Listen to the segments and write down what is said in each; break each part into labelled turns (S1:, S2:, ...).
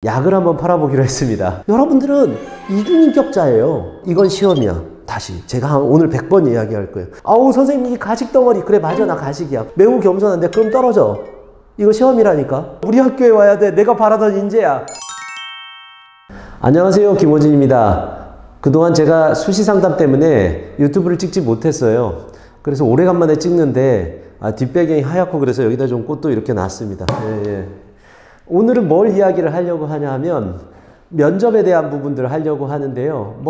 S1: 약을 한번 팔아보기로 했습니다. 여러분들은 이중인격자예요. 이건 시험이야. 다시 제가 오늘 100번 이야기할 거예요. 아우 선생님 이 가식 덩어리. 그래 맞아 나 가식이야. 매우 겸손한데 그럼 떨어져. 이거 시험이라니까. 우리 학교에 와야 돼. 내가 바라던 인재야. 안녕하세요, 김호진입니다. 그동안 제가 수시상담 때문에 유튜브를 찍지 못했어요. 그래서 오래간만에 찍는데 뒷배경이 하얗고 그래서 여기다 좀 꽃도 이렇게 놨습니다. 오늘은 뭘 이야기를 하려고 하냐 하면 면접에 대한 부분들을 하려고 하는데요.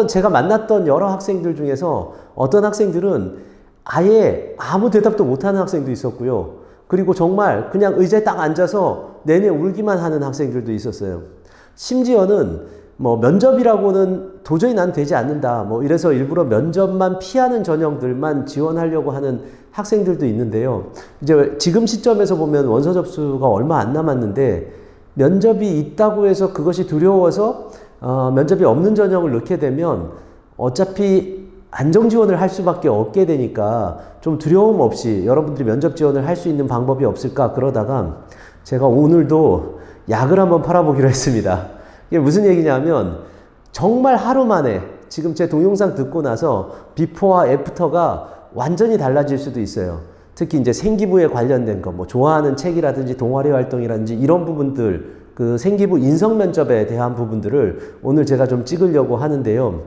S1: 제가 만났던 여러 학생들 중에서 어떤 학생들은 아예 아무 대답도 못하는 학생도 있었고요. 그리고 정말 그냥 의자에 딱 앉아서 내내 울기만 하는 학생들도 있었어요. 심지어는 면접이라고는 도저히 난 되지 않는다. 이래서 일부러 면접만 피하는 전형들만 지원하려고 하는 학생들도 있는데요. 이제 지금 시점에서 보면 원서 접수가 얼마 안 남았는데 면접이 있다고 해서 그것이 두려워서 면접이 없는 전형을 넣게 되면 어차피 안정 지원을 할 수밖에 없게 되니까 좀 두려움 없이 여러분들이 면접 지원을 할 수 있는 방법이 없을까 그러다가 제가 오늘도 약을 한번 팔아보기로 했습니다. 이게 무슨 얘기냐면 정말 하루 만에 지금 제 동영상 듣고 나서 비포와 애프터가 완전히 달라질 수도 있어요. 특히 이제 생기부에 관련된 거, 좋아하는 책이라든지 동아리 활동이라든지 이런 부분들, 그 생기부 인성 면접에 대한 부분들을 오늘 제가 좀 찍으려고 하는데요.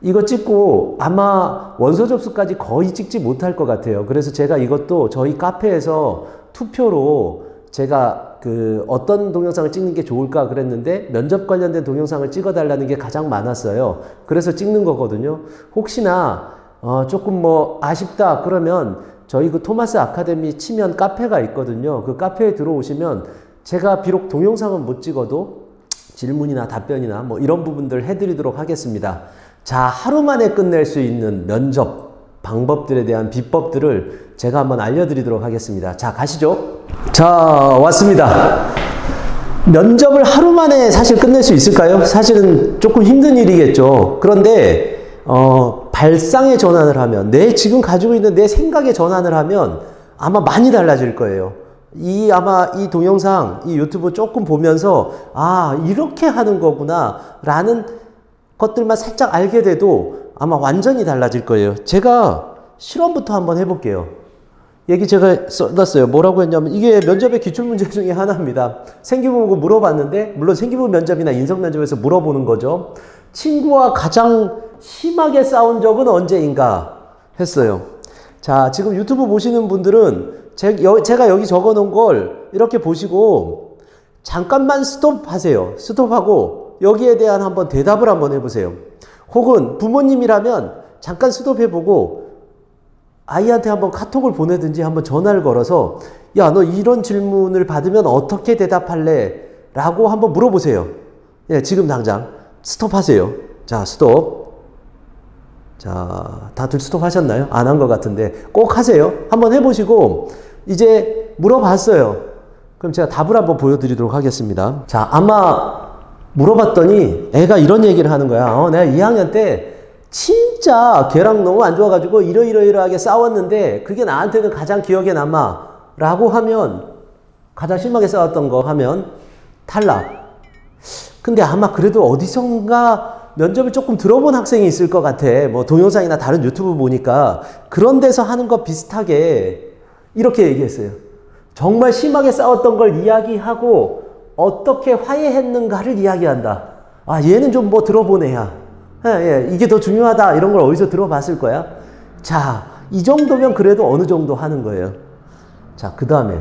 S1: 이거 찍고 아마 원서 접수까지 거의 찍지 못할 것 같아요. 그래서 제가 이것도 저희 카페에서 투표로 제가 어떤 동영상을 찍는 게 좋을까 그랬는데 면접 관련된 동영상을 찍어달라는 게 가장 많았어요. 그래서 찍는 거거든요. 혹시나 조금 아쉽다 그러면 저희 그 토마스 아카데미 치면 카페가 있거든요. 그 카페에 들어오시면 제가 비록 동영상은 못 찍어도 질문이나 답변이나 이런 부분들 해드리도록 하겠습니다. 자, 하루 만에 끝낼 수 있는 면접 방법들에 대한 비법들을 제가 한번 알려드리도록 하겠습니다. 자, 가시죠. 자, 왔습니다. 면접을 하루 만에 사실 끝낼 수 있을까요? 사실은 조금 힘든 일이겠죠. 그런데 발상의 전환을 하면, 지금 가지고 있는 내 생각의 전환을 하면 아마 많이 달라질 거예요. 아마 이 동영상, 이 유튜브 조금 보면서 이렇게 하는 거구나 라는 것들만 살짝 알게 돼도 아마 완전히 달라질 거예요. 제가 실험부터 한번 해볼게요. 얘기 제가 써놨어요. 뭐라고 했냐면 이게 면접의 기출문제 중에 하나입니다. 생기부 보고 물어봤는데, 물론 생기부 면접이나 인성 면접에서 물어보는 거죠. 친구와 가장 심하게 싸운 적은 언제인가 했어요. 자, 지금 유튜브 보시는 분들은 제가 여기 적어 놓은 걸 이렇게 보시고 잠깐만 스톱하세요. 스톱하고 여기에 대한 한번 대답을 한번 해보세요. 혹은 부모님이라면 잠깐 스톱해보고 아이한테 한번 카톡을 보내든지 한번 전화를 걸어서 야, 너 이런 질문을 받으면 어떻게 대답할래? 라고 한번 물어보세요. 지금 당장 스톱하세요. 자, 스톱. 자, 다들 스톱하셨나요? 안 한 것 같은데 꼭 하세요. 한번 해보시고 이제 물어봤어요. 그럼 제가 답을 한번 보여드리도록 하겠습니다. 자, 아마 물어봤더니 애가 이런 얘기를 하는 거야. 내가 2학년 때 진짜 걔랑 너무 안 좋아가지고 이러이러하게 싸웠는데 그게 나한테는 가장 기억에 남아 라고 하면, 가장 심하게 싸웠던 거 하면 탈락. 근데 아마 그래도 어디선가 면접을 조금 들어본 학생이 있을 것 같아. 동영상이나 다른 유튜브 보니까 그런 데서 하는 거 비슷하게 이렇게 얘기했어요. 정말 심하게 싸웠던 걸 이야기하고 어떻게 화해했는가를 이야기한다. 얘는 좀 들어본 애야. 이게 더 중요하다. 이런 걸 어디서 들어봤을 거야. 자, 이 정도면 그래도 어느 정도 하는 거예요. 자, 그 다음에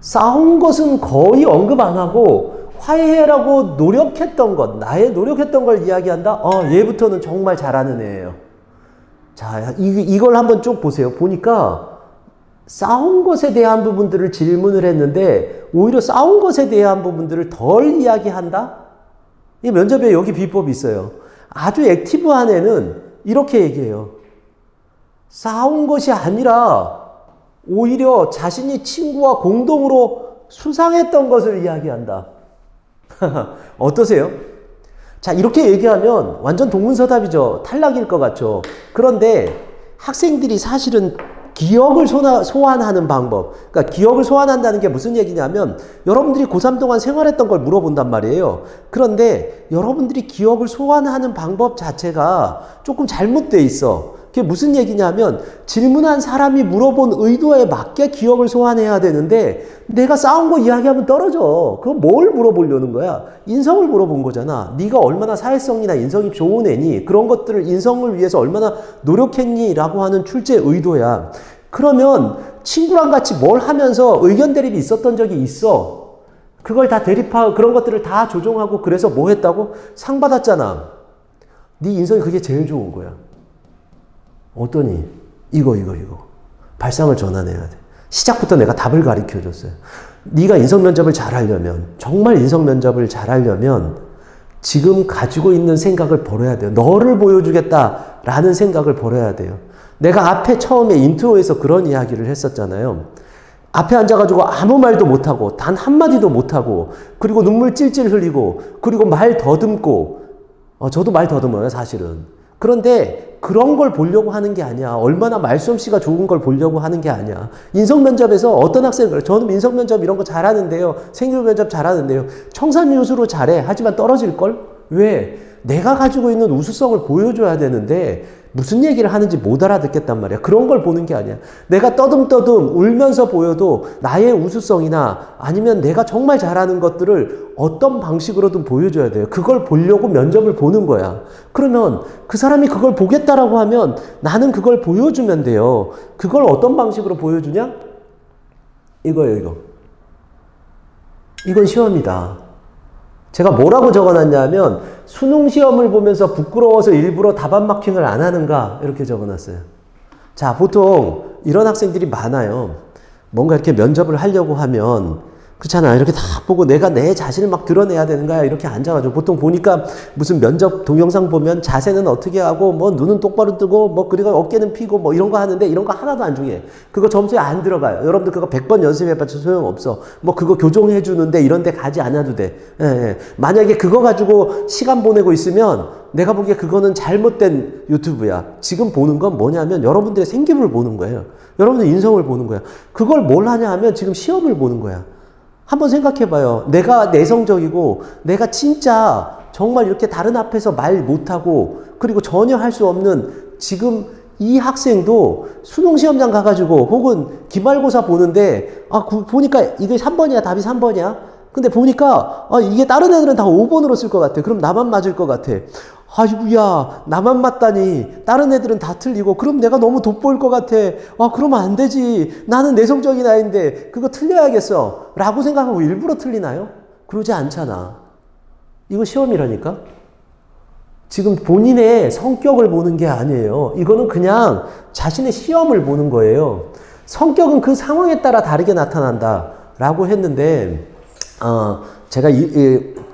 S1: 싸운 것은 거의 언급 안 하고 화해라고 노력했던 것, 나의 노력했던 걸 이야기한다? 얘부터는 정말 잘하는 애예요. 자, 이걸 한번 쭉 보세요. 보니까 싸운 것에 대한 부분들을 질문을 했는데 오히려 싸운 것에 대한 부분들을 덜 이야기한다? 이 면접에 여기 비법이 있어요. 아주 액티브한 애는 이렇게 얘기해요. 싸운 것이 아니라 오히려 자신이 친구와 공동으로 수상했던 것을 이야기한다. 어떠세요? 자, 이렇게 얘기하면 완전 동문서답이죠. 탈락일 것 같죠. 그런데 학생들이 사실은 기억을 소환하는 방법. 그러니까 기억을 소환한다는 게 무슨 얘기냐면 여러분들이 고3 동안 생활했던 걸 물어본단 말이에요. 그런데 여러분들이 기억을 소환하는 방법 자체가 조금 잘못돼 있어. 그게 무슨 얘기냐면 질문한 사람이 물어본 의도에 맞게 기억을 소환해야 되는데 내가 싸운 거 이야기하면 떨어져. 그럼 뭘 물어보려는 거야? 인성을 물어본 거잖아. 네가 얼마나 사회성이나 인성이 좋은 애니? 그런 것들을 인성을 위해서 얼마나 노력했니? 라고 하는 출제 의도야. 그러면 친구랑 같이 뭘 하면서 의견 대립이 있었던 적이 있어. 그걸 다 대립하고 그런 것들을 다 조종하고 그래서 뭐 했다고? 상 받았잖아. 네 인성이 그게 제일 좋은 거야. 어떠니? 이거. 발상을 전환해야 돼. 시작부터 내가 답을 가르쳐줬어요. 네가 인성면접을 잘하려면, 정말 인성면접을 잘하려면 지금 가지고 있는 생각을 버려야 돼요. 너를 보여주겠다라는 생각을 버려야 돼요. 내가 앞에 처음에 인트로에서 그런 이야기를 했었잖아요. 앞에 앉아가지고 아무 말도 못하고 단 한마디도 못하고 그리고 눈물 찔찔 흘리고 그리고 말 더듬고 저도 말 더듬어요 사실은. 그런데 그런 걸 보려고 하는 게 아니야. 얼마나 말솜씨가 좋은 걸 보려고 하는 게 아니야. 인성면접에서 어떤 학생은 그래. 저는 인성면접 이런 거 잘하는데요. 생존면접 잘하는데요. 청산유수로 잘해. 하지만 떨어질걸? 왜? 내가 가지고 있는 우수성을 보여줘야 되는데 무슨 얘기를 하는지 못 알아듣겠단 말이야. 그런 걸 보는 게 아니야. 내가 떠듬떠듬 울면서 보여도 나의 우수성이나 아니면 내가 정말 잘하는 것들을 어떤 방식으로든 보여줘야 돼요. 그걸 보려고 면접을 보는 거야. 그러면 그 사람이 그걸 보겠다라고 하면 나는 그걸 보여주면 돼요. 그걸 어떤 방식으로 보여주냐? 이거예요. 이건 시험이다. 제가 뭐라고 적어놨냐면 수능 시험을 보면서 부끄러워서 일부러 답안 마킹을 안 하는가 이렇게 적어놨어요. 자, 보통 이런 학생들이 많아요. 뭔가 이렇게 면접을 하려고 하면 그렇잖아. 이렇게 다 보고 내가 내 자신을 막 드러내야 되는 거야. 이렇게 앉아가지고 보통 보니까 무슨 면접 동영상 보면 자세는 어떻게 하고 뭐 눈은 똑바로 뜨고 뭐 그리고 어깨는 펴고 뭐 이런 거 하는데 이런 거 하나도 안 중요해. 그거 점수에 안 들어가요. 여러분들 그거 100번 연습해봤자 소용없어. 뭐 그거 교정해 주는데 이런 데 가지 않아도 돼. 예. 만약에 그거 가지고 시간 보내고 있으면 내가 보기에 그거는 잘못된 유튜브야. 지금 보는 건 뭐냐면 여러분들의 생기부를 보는 거예요. 여러분들 인성을 보는 거야. 그걸 뭘 하냐 하면 지금 시험을 보는 거야. 한번 생각해봐요. 내가 내성적이고 내가 진짜 정말 이렇게 다른 앞에서 말 못하고 그리고 전혀 할 수 없는 지금 이 학생도 수능시험장 가가지고 혹은 기말고사 보는데 보니까 이게 3번이야. 답이 3번이야. 근데 보니까 이게 다른 애들은 다 5번으로 쓸 것 같아. 그럼 나만 맞을 것 같아. 아이고야 나만 맞다니 다른 애들은 다 틀리고 그럼 내가 너무 돋보일 것 같아. 그러면 안 되지. 나는 내성적인 아이인데 그거 틀려야겠어 라고 생각하고 일부러 틀리나요? 그러지 않잖아. 이거 시험이라니까. 지금 본인의 성격을 보는 게 아니에요. 이거는 그냥 자신의 시험을 보는 거예요. 성격은 그 상황에 따라 다르게 나타난다 라고 했는데 제가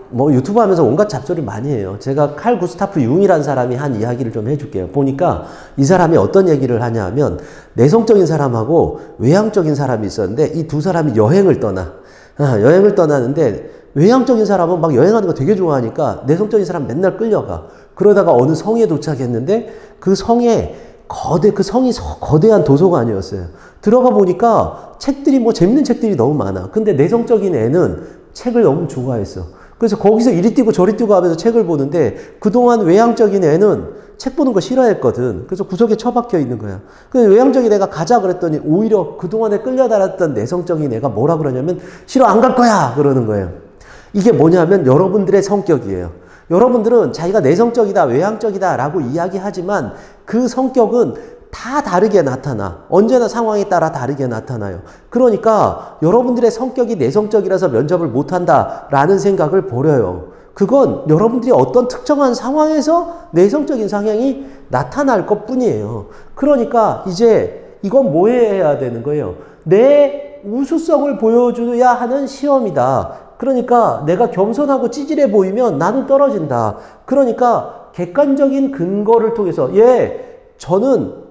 S1: 뭐 유튜브 하면서 온갖 잡소리를 많이 해요. 제가 칼 구스타프 융이라는 사람이 한 이야기를 좀 해줄게요. 보니까 이 사람이 어떤 얘기를 하냐 하면 내성적인 사람하고 외향적인 사람이 있었는데 이 두 사람이 여행을 떠나는데 외향적인 사람은 막 여행하는 거 되게 좋아하니까 내성적인 사람 맨날 끌려가. 그러다가 어느 성에 도착했는데 그 성이 거대한 도서관이었어요. 들어가 보니까 책들이 뭐 재밌는 책들이 너무 많아. 근데 내성적인 애는 책을 너무 좋아했어. 그래서 거기서 이리 뛰고 저리 뛰고 하면서 책을 보는데 그동안 외향적인 애는 책 보는 거 싫어했거든. 그래서 구석에 처박혀 있는 거야. 그래서 외향적인 애가 가자 그랬더니 오히려 그동안에 끌려다녔던 내성적인 애가 뭐라 그러냐면 싫어 안 갈 거야 그러는 거예요. 이게 뭐냐면 여러분들의 성격이에요. 여러분들은 자기가 내성적이다 외향적이다 라고 이야기하지만 그 성격은 다 다르게 나타나. 언제나 상황에 따라 다르게 나타나요. 그러니까 여러분들의 성격이 내성적이라서 면접을 못한다라는 생각을 버려요. 그건 여러분들이 어떤 특정한 상황에서 내성적인 성향이 나타날 것뿐이에요. 그러니까 이제 이건 뭐 해야 되는 거예요? 내 우수성을 보여줘야 하는 시험이다. 그러니까 내가 겸손하고 찌질해 보이면 나는 떨어진다. 그러니까 객관적인 근거를 통해서 저는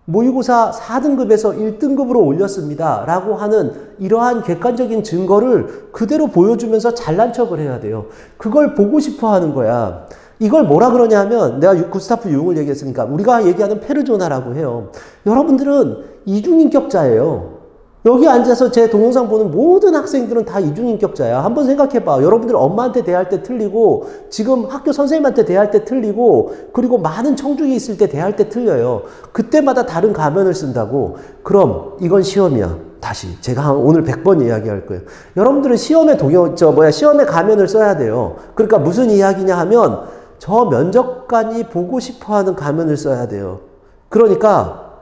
S1: 모의고사 4등급에서 1등급으로 올렸습니다. 라고 하는 이러한 객관적인 증거를 그대로 보여주면서 잘난 척을 해야 돼요. 그걸 보고 싶어 하는 거야. 이걸 뭐라 그러냐 하면 내가 구스타프 융을 얘기했으니까 우리가 얘기하는 페르조나라고 해요. 여러분들은 이중인격자예요. 여기 앉아서 제 동영상 보는 모든 학생들은 다 이중인격자야. 한번 생각해봐. 여러분들 엄마한테 대할 때 틀리고 지금 학교 선생님한테 대할 때 틀리고 그리고 많은 청중이 있을 때 대할 때 틀려요. 그때마다 다른 가면을 쓴다고. 그럼 이건 시험이야. 다시 제가 오늘 100번 이야기할 거예요. 여러분들은 시험에 시험에 가면을 써야 돼요. 그러니까 무슨 이야기냐 하면 저 면접관이 보고 싶어하는 가면을 써야 돼요. 그러니까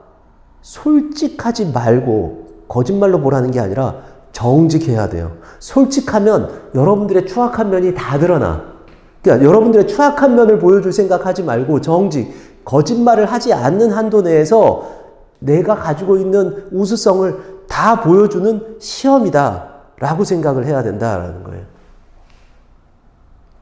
S1: 솔직하지 말고 거짓말로 보라는 게 아니라 정직해야 돼요. 솔직하면 여러분들의 추악한 면이 다 드러나. 그러니까 여러분들의 추악한 면을 보여줄 생각하지 말고 정직, 거짓말을 하지 않는 한도 내에서 내가 가지고 있는 우수성을 다 보여주는 시험이다 라고 생각을 해야 된다라는 거예요.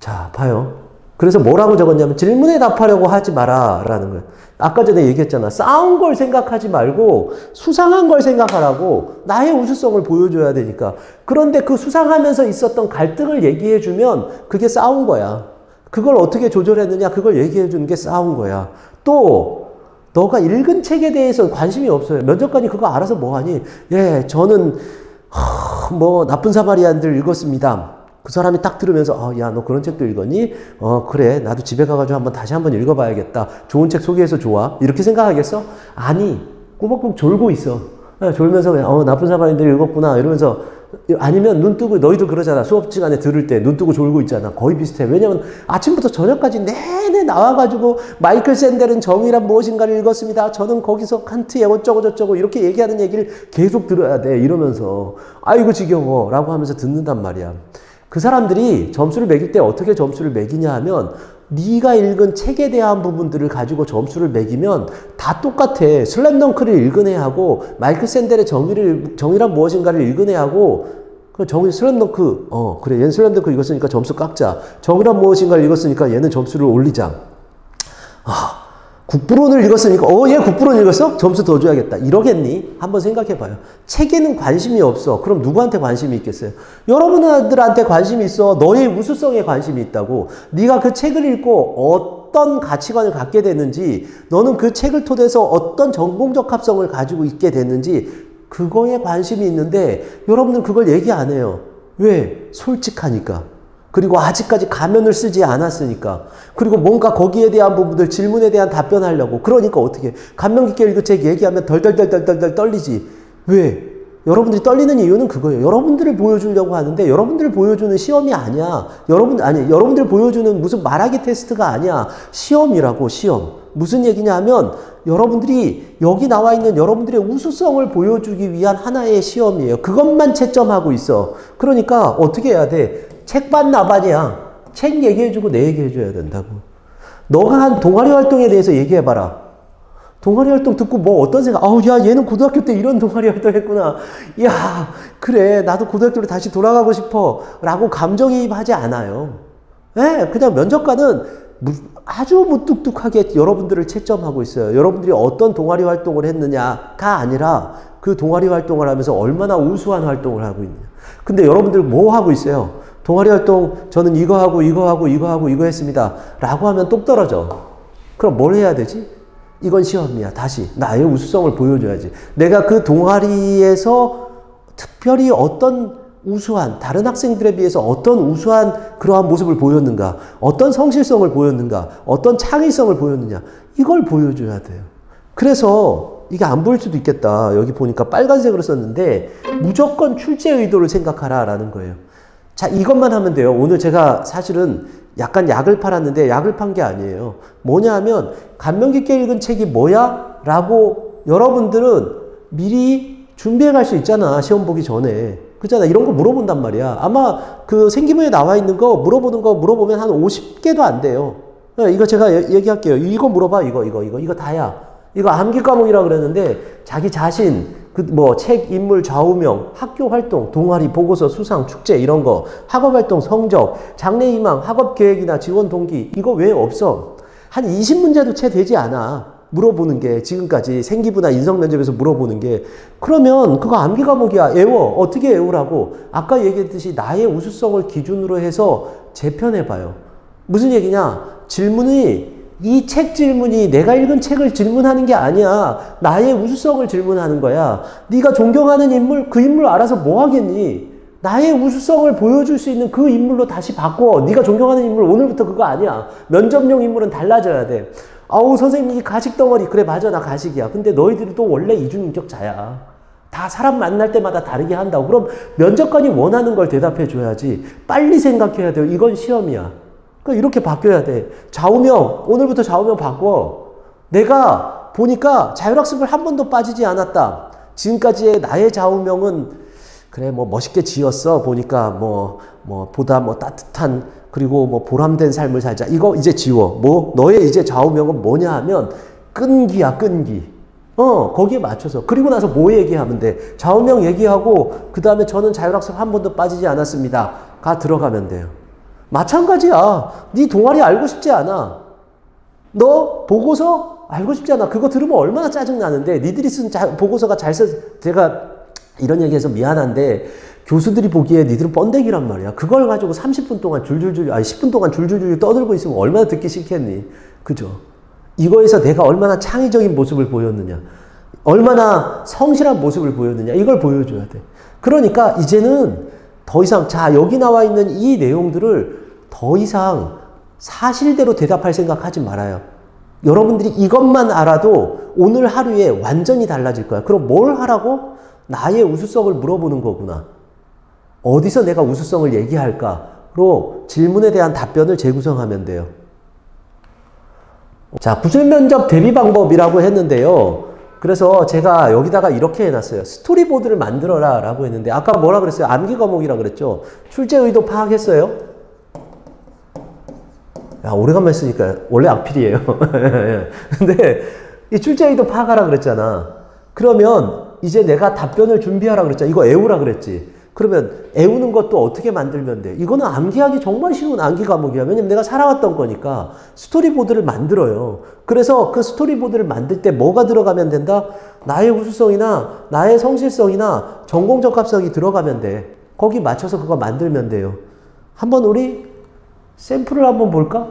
S1: 자, 봐요. 그래서 뭐라고 적었냐면 질문에 답하려고 하지 마라 라는 거예요. 아까 전에 얘기했잖아. 싸운 걸 생각하지 말고 수상한 걸 생각하라고. 나의 우수성을 보여줘야 되니까. 그런데 그 수상하면서 있었던 갈등을 얘기해주면 그게 싸운 거야. 그걸 어떻게 조절했느냐 그걸 얘기해주는 게 싸운 거야. 또 너가 읽은 책에 대해서 관심이 없어요. 면접관이 그거 알아서 뭐하니? 예, 저는 나쁜 사마리아인들 읽었습니다. 그 사람이 딱 들으면서 야, 너 그런 책도 읽었니? 그래. 나도 집에 가가지고 다시 한번 읽어봐야겠다. 좋은 책 소개해서 좋아. 이렇게 생각하겠어? 아니. 꾸벅꾸벅 졸고 있어. 졸면서 그냥 나쁜 사마리아인들 읽었구나 이러면서 아니면 눈 뜨고 너희도 그러잖아. 수업 시간에 들을 때 눈 뜨고 졸고 있잖아. 거의 비슷해. 왜냐면 아침부터 저녁까지 내내 나와가지고 마이클 샌델은 정의란 무엇인가를 읽었습니다. 저는 거기서 칸트의 어쩌고 저쩌고 이렇게 얘기하는 얘기를 계속 들어야 돼. 이러면서 아이고 지겨워 라고 하면서 듣는단 말이야. 그 사람들이 점수를 매길 때 어떻게 점수를 매기냐 하면 네가 읽은 책에 대한 부분들을 가지고 점수를 매기면 다 똑같아. 슬램덩크를 읽은 애하고 마이클 샌델의 정의란 무엇인가를 읽은 애하고 슬램덩크 그래 얘는 슬램덩크 읽었으니까 점수 깎자. 정의란 무엇인가를 읽었으니까 얘는 점수를 올리자. 국부론을 읽었으니까 얘 국부론 읽었어? 점수 더 줘야겠다. 이러겠니? 한번 생각해봐요. 책에는 관심이 없어. 그럼 누구한테 관심이 있겠어요? 여러분들한테 관심이 있어. 너의 우수성에 관심이 있다고. 네가 그 책을 읽고 어떤 가치관을 갖게 됐는지, 너는 그 책을 토대해서 어떤 전공적 합성을 가지고 있게 됐는지 그거에 관심이 있는데 여러분들은 그걸 얘기 안 해요. 왜? 솔직하니까. 그리고 아직까지 가면을 쓰지 않았으니까. 그리고 뭔가 거기에 대한 부분들 질문에 대한 답변하려고. 그러니까 어떻게 감명 깊게 읽은 책 얘기하면 덜덜덜덜덜 떨리지. 왜? 여러분들이 떨리는 이유는 그거예요. 여러분들을 보여주려고 하는데 여러분들을 보여주는 시험이 아니야. 여러분들 보여주는 무슨 말하기 테스트가 아니야. 시험이라고. 시험. 무슨 얘기냐 하면 여러분들이 여기 나와 있는 여러분들의 우수성을 보여주기 위한 하나의 시험이에요. 그것만 채점하고 있어. 그러니까 어떻게 해야 돼? 책반 나반이야. 책 얘기해주고 내 얘기해줘야 된다고. 너가 한 동아리 활동에 대해서 얘기해봐라. 동아리 활동 듣고 뭐 어떤 생각? 야, 얘는 고등학교 때 이런 동아리 활동 했구나. 야, 그래. 나도 고등학교로 다시 돌아가고 싶어. 라고 감정이입하지 않아요. 네, 그냥 면접관은 아주 무뚝뚝하게 여러분들을 채점하고 있어요. 여러분들이 어떤 동아리 활동을 했느냐가 아니라 그 동아리 활동을 하면서 얼마나 우수한 활동을 하고 있느냐. 근데 여러분들 뭐 하고 있어요? 동아리 활동 저는 이거 하고 이거 했습니다. 라고 하면 똑 떨어져. 그럼 뭘 해야 되지? 이건 시험이야. 다시 나의 우수성을 보여줘야지. 내가 그 동아리에서 특별히 어떤 우수한 다른 학생들에 비해서 어떤 우수한 그러한 모습을 보였는가, 어떤 성실성을 보였는가, 어떤 창의성을 보였느냐, 이걸 보여줘야 돼요. 그래서 이게 안 보일 수도 있겠다. 여기 보니까 빨간색으로 썼는데 무조건 출제 의도를 생각하라 라는 거예요. 자, 이것만 하면 돼요. 오늘 제가 사실은 약간 약을 팔았는데 약을 판 게 아니에요. 뭐냐 하면 감명 깊게 읽은 책이 뭐야? 라고 여러분들은 미리 준비해 갈 수 있잖아. 시험 보기 전에. 그잖아. 이런 거 물어본단 말이야. 아마 그 생기부에 나와 있는 거 물어보면 한 50개도 안 돼요. 이거 제가 얘기할게요. 이거 물어봐. 이거 다야. 이거 암기 과목이라 그랬는데 자기 자신 책, 인물, 좌우명, 학교 활동, 동아리, 보고서, 수상, 축제 이런 거, 학업 활동, 성적, 장래 희망, 학업 계획이나 지원 동기 이거 왜 없어? 한 20문제도 채 되지 않아. 물어보는 게 지금까지 생기부나 인성 면접에서 물어보는 게. 그러면 그거 암기 과목이야. 외워. 어떻게 외우라고? 아까 얘기했듯이 나의 우수성을 기준으로 해서 재편해봐요. 무슨 얘기냐? 질문이 이 책 질문이 내가 읽은 책을 질문하는 게 아니야. 나의 우수성을 질문하는 거야. 네가 존경하는 인물, 그 인물 알아서 뭐 하겠니? 나의 우수성을 보여줄 수 있는 그 인물로 다시 바꿔. 네가 존경하는 인물 오늘부터 그거 아니야. 면접용 인물은 달라져야 돼. 아우 선생님 이 가식덩어리. 그래 맞아 나 가식이야. 근데 너희들이 또 원래 이중인격자야. 다 사람 만날 때마다 다르게 한다고. 그럼 면접관이 원하는 걸 대답해 줘야지. 빨리 생각해야 돼요. 이건 시험이야. 그러니까 이렇게 바뀌어야 돼. 좌우명, 오늘부터 좌우명 바꿔. 내가 보니까 자율학습을 한 번도 빠지지 않았다. 지금까지의 나의 좌우명은 그래 뭐 멋있게 지었어. 보니까 보다 따뜻한 그리고 보람된 삶을 살자. 이거 이제 지워. 너의 이제 좌우명은 뭐냐 하면 끈기야, 끈기. 거기에 맞춰서. 그리고 나서 뭐 얘기하면 돼? 좌우명 얘기하고 그 다음에 저는 자율학습 한 번도 빠지지 않았습니다. 가 들어가면 돼요. 마찬가지야. 네 동아리 알고 싶지 않아. 너 보고서 알고 싶지 않아. 그거 들으면 얼마나 짜증나는데 니들이 쓴 보고서가 잘 제가 이런 얘기해서 미안한데 교수들이 보기에 니들은 번데기란 말이야. 그걸 가지고 30분 동안 10분 동안 줄줄줄 떠들고 있으면 얼마나 듣기 싫겠니. 그죠? 이거에서 내가 얼마나 창의적인 모습을 보였느냐. 얼마나 성실한 모습을 보였느냐. 이걸 보여줘야 돼. 그러니까 이제는 더 이상 여기 나와 있는 이 내용들을 더 이상 사실대로 대답할 생각하지 말아요. 여러분들이 이것만 알아도 오늘 하루에 완전히 달라질 거야. 그럼 뭘 하라고? 나의 우수성을 물어보는 거구나. 어디서 내가 우수성을 얘기할까로 질문에 대한 답변을 재구성하면 돼요. 자, 구술면접 대비 방법이라고 했는데요. 그래서 제가 여기다가 이렇게 해놨어요. 스토리보드를 만들어라 라고 했는데 아까 뭐라 그랬어요? 암기 과목이라고 그랬죠? 출제 의도 파악했어요? 야, 오래간만에 쓰니까 원래 악필이에요. 근데 이 출제 의도 파악하라 그랬잖아. 그러면 이제 내가 답변을 준비하라 그랬잖아. 이거 애우라 그랬지. 그러면 애우는 것도 어떻게 만들면 돼? 이거는 암기하기 정말 쉬운 암기 과목이야. 왜냐면 내가 살아왔던 거니까 스토리보드를 만들어요. 그래서 그 스토리보드를 만들 때 뭐가 들어가면 된다? 나의 우수성이나 나의 성실성이나 전공적합성이 들어가면 돼. 거기 맞춰서 그거 만들면 돼요. 한번 우리 샘플을 한번 볼까?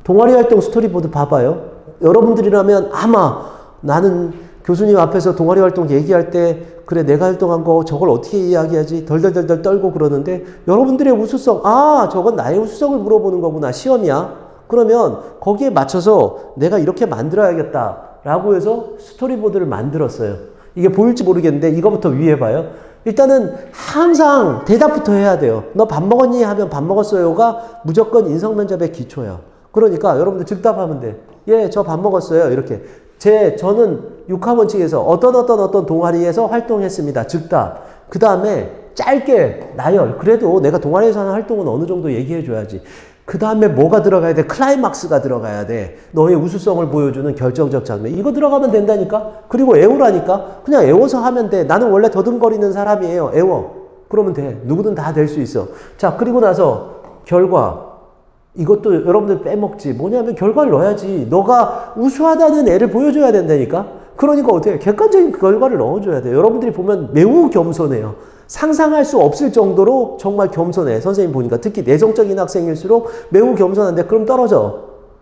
S1: 동아리 활동 스토리보드 봐봐요. 여러분들이라면 아마 나는 교수님 앞에서 동아리 활동 얘기할 때 그래 내가 활동한 거 저걸 어떻게 이야기하지 덜덜덜덜 떨고 그러는데 여러분들의 우수성 저건 나의 우수성을 물어보는 거구나 시험이야. 그러면 거기에 맞춰서 내가 이렇게 만들어야겠다 라고 해서 스토리보드를 만들었어요. 이게 보일지 모르겠는데 이거부터 위에 봐요. 일단은 항상 대답부터 해야 돼요. 너 밥 먹었니? 하면 밥 먹었어요가 무조건 인성면접의 기초야. 그러니까 여러분들 즉답하면 돼. 예, 저 밥 먹었어요. 이렇게. 저는 6학원칙에서 어떤 동아리에서 활동했습니다. 즉답. 그 다음에 짧게 나열. 그래도 내가 동아리에서 하는 활동은 어느 정도 얘기해줘야지. 그 다음에 뭐가 들어가야 돼? 클라이막스가 들어가야 돼. 너의 우수성을 보여주는 결정적 장면. 이거 들어가면 된다니까? 그리고 애우라니까? 그냥 애워서 하면 돼. 나는 원래 더듬거리는 사람이에요. 애워. 그러면 돼. 누구든 다 될 수 있어. 자, 그리고 나서 결과. 이것도 여러분들 빼먹지. 뭐냐면 결과를 넣어야지. 너가 우수하다는 애를 보여줘야 된다니까? 그러니까 어떻게 객관적인 결과를 넣어줘야 돼요. 여러분들이 보면 매우 겸손해요. 상상할 수 없을 정도로 정말 겸손해. 선생님 보니까 특히 내성적인 학생일수록 매우 겸손한데 그럼 떨어져.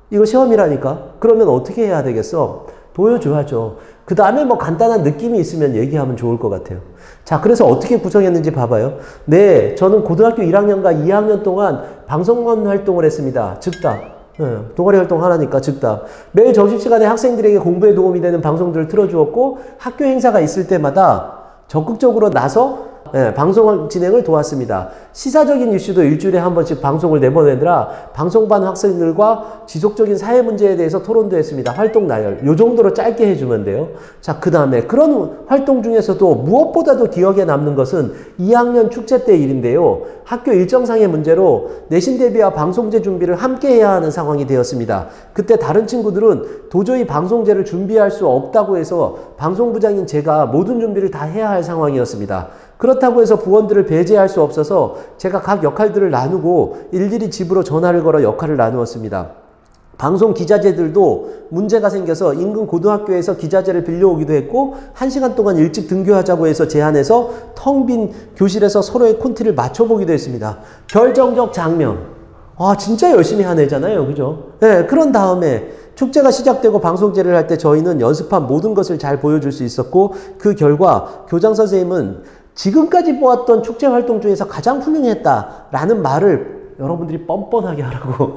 S1: 이거 시험이라니까. 그러면 어떻게 해야 되겠어? 보여줘야죠. 그 다음에 뭐 간단한 느낌이 있으면 얘기하면 좋을 것 같아요. 자, 그래서 어떻게 구성했는지 봐봐요. 네, 저는 고등학교 1학년과 2학년 동안 방송관 활동을 했습니다. 즉답. 동아리 활동 하나니까 즉답. 매일 점심시간에 학생들에게 공부에 도움이 되는 방송들을 틀어주었고 학교 행사가 있을 때마다 적극적으로 나서 방송 진행을 도왔습니다. 시사적인 이슈도 일주일에 한 번씩 방송을 내보내느라 방송반 학생들과 지속적인 사회 문제에 대해서 토론도 했습니다. 활동 나열. 요 정도로 짧게 해주면 돼요. 자, 그 다음에 그런 활동 중에서도 무엇보다도 기억에 남는 것은 2학년 축제 때 일인데요. 학교 일정상의 문제로 내신 대비와 방송제 준비를 함께 해야 하는 상황이 되었습니다. 그때 다른 친구들은 도저히 방송제를 준비할 수 없다고 해서 방송부장인 제가 모든 준비를 다 해야 할 상황이었습니다. 그렇다고 해서 부원들을 배제할 수 없어서 제가 각 역할들을 나누고 일일이 집으로 전화를 걸어 역할을 나누었습니다. 방송 기자재들도 문제가 생겨서 인근 고등학교에서 기자재를 빌려오기도 했고 1시간 동안 일찍 등교하자고 해서 제안해서 텅 빈 교실에서 서로의 콘티를 맞춰보기도 했습니다. 결정적 장면. 아, 진짜 열심히 한 애잖아요. 그죠? 네, 그런 다음에 축제가 시작되고 방송제를 할 때 저희는 연습한 모든 것을 잘 보여줄 수 있었고, 그 결과 교장 선생님은 지금까지 보았던 축제 활동 중에서 가장 훌륭했다라는 말을 여러분들이 뻔뻔하게 하라고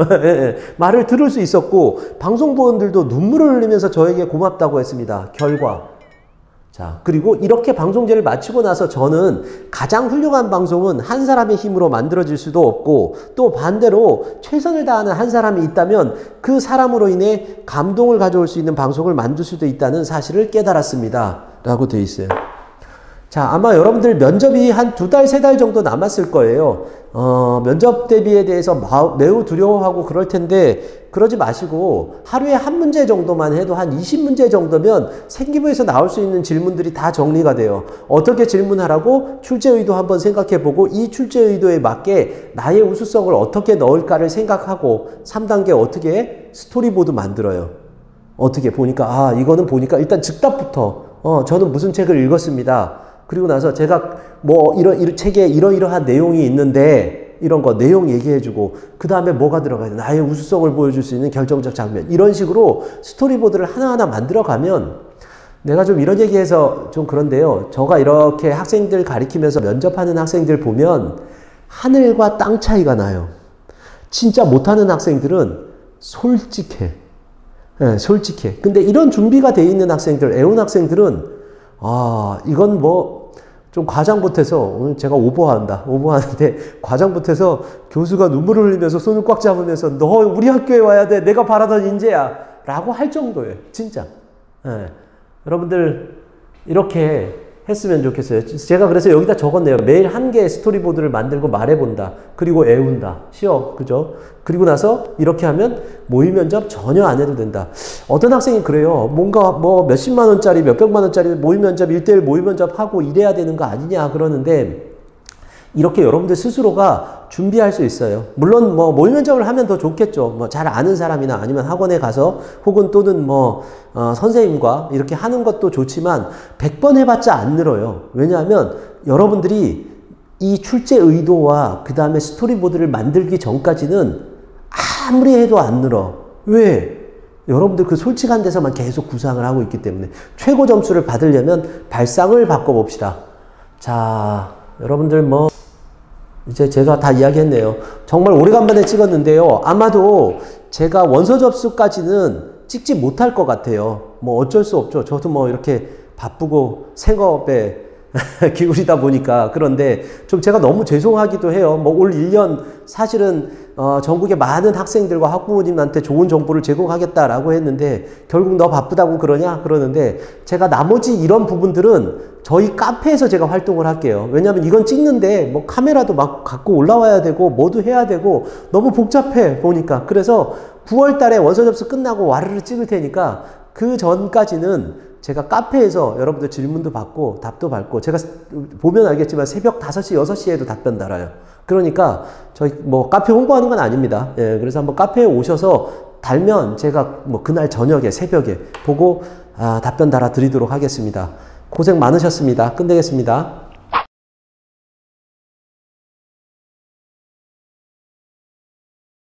S1: 말을 들을 수 있었고, 방송부원들도 눈물을 흘리면서 저에게 고맙다고 했습니다. 결과. 자, 그리고 이렇게 방송제를 마치고 나서 저는 가장 훌륭한 방송은 한 사람의 힘으로 만들어질 수도 없고, 또 반대로 최선을 다하는 한 사람이 있다면 그 사람으로 인해 감동을 가져올 수 있는 방송을 만들 수도 있다는 사실을 깨달았습니다. 라고 되어 있어요. 자, 아마 여러분들 면접이 한 2달, 3달 정도 남았을 거예요. 면접 대비에 대해서 매우 두려워하고 그럴 텐데, 그러지 마시고 하루에 한 문제 정도만 해도 한 20문제 정도면 생기부에서 나올 수 있는 질문들이 다 정리가 돼요. 어떻게 질문하라고 출제 의도 한번 생각해 보고, 이 출제 의도에 맞게 나의 우수성을 어떻게 넣을까를 생각하고 3단계 어떻게 스토리보드 만들어요. 어떻게 보니까, 아, 이거는 보니까 일단 즉답부터 저는 무슨 책을 읽었습니다. 그리고 나서 제가 뭐 이런 책에 이러이러한 내용이 있는데 이런 거 내용 얘기해주고, 그 다음에 뭐가 들어가야 돼, 나의 우수성을 보여줄 수 있는 결정적 장면, 이런 식으로 스토리보드를 하나하나 만들어가면, 내가 좀 이런 얘기해서 좀 그런데요, 저가 이렇게 학생들 가리키면서 면접하는 학생들 보면 하늘과 땅 차이가 나요. 진짜 못하는 학생들은 솔직해. 네, 솔직해. 근데 이런 준비가 돼 있는 학생들, 애운 학생들은 아, 이건 뭐 좀 과장 못해서, 오늘 제가 오버하는데 과장 못해서 교수가 눈물을 흘리면서 손을 꽉 잡으면서 너 우리 학교에 와야 돼, 내가 바라던 인재야 라고 할 정도예요. 진짜. 네. 여러분들 이렇게 했으면 좋겠어요. 제가 그래서 여기다 적었네요. 매일 한 개의 스토리보드를 만들고 말해본다. 그리고 애운다. 쉬워. 그죠? 그리고 나서 이렇게 하면 모의 면접 전혀 안 해도 된다. 어떤 학생이 그래요. 뭔가 뭐 몇십만 원짜리, 몇백만 원짜리 모의 면접, 1:1 모의 면접 하고 이래야 되는 거 아니냐 그러는데, 이렇게 여러분들 스스로가 준비할 수 있어요. 물론 뭐 모의 면접을 하면 더 좋겠죠. 뭐 잘 아는 사람이나 아니면 학원에 가서 혹은 또는 뭐 선생님과 이렇게 하는 것도 좋지만 100번 해봤자 안 늘어요. 왜냐하면 여러분들이 이 출제 의도와 그 다음에 스토리보드를 만들기 전까지는 아무리 해도 안 늘어. 왜? 여러분들 그 솔직한 데서만 계속 구상을 하고 있기 때문에. 최고 점수를 받으려면 발상을 바꿔봅시다. 자, 여러분들 뭐 이제 제가 다 이야기했네요. 정말 오래간만에 찍었는데요. 아마도 제가 원서 접수까지는 찍지 못할 것 같아요. 뭐 어쩔 수 없죠. 저도 뭐 이렇게 바쁘고 생업에 기울이다 보니까. 그런데 좀 제가 너무 죄송하기도 해요. 뭐 올 1년 사실은 전국의 많은 학생들과 학부모님한테 좋은 정보를 제공하겠다라고 했는데, 결국 너 바쁘다고 그러냐? 그러는데, 제가 나머지 이런 부분들은 저희 카페에서 제가 활동을 할게요. 왜냐하면 이건 찍는데 뭐 카메라도 막 갖고 올라와야 되고 뭐도 해야 되고 너무 복잡해 보니까. 그래서 9월 달에 원서 접수 끝나고 와르르 찍을 테니까 그 전까지는 제가 카페에서 여러분들 질문도 받고 답도 받고, 제가 보면 알겠지만 새벽 5시, 6시에도 답변 달아요. 그러니까 저희 뭐 카페 홍보하는 건 아닙니다. 예, 그래서 한번 카페에 오셔서 달면 제가 뭐 그날 저녁에, 새벽에 보고 답변 달아 드리도록 하겠습니다. 고생 많으셨습니다. 끝내겠습니다.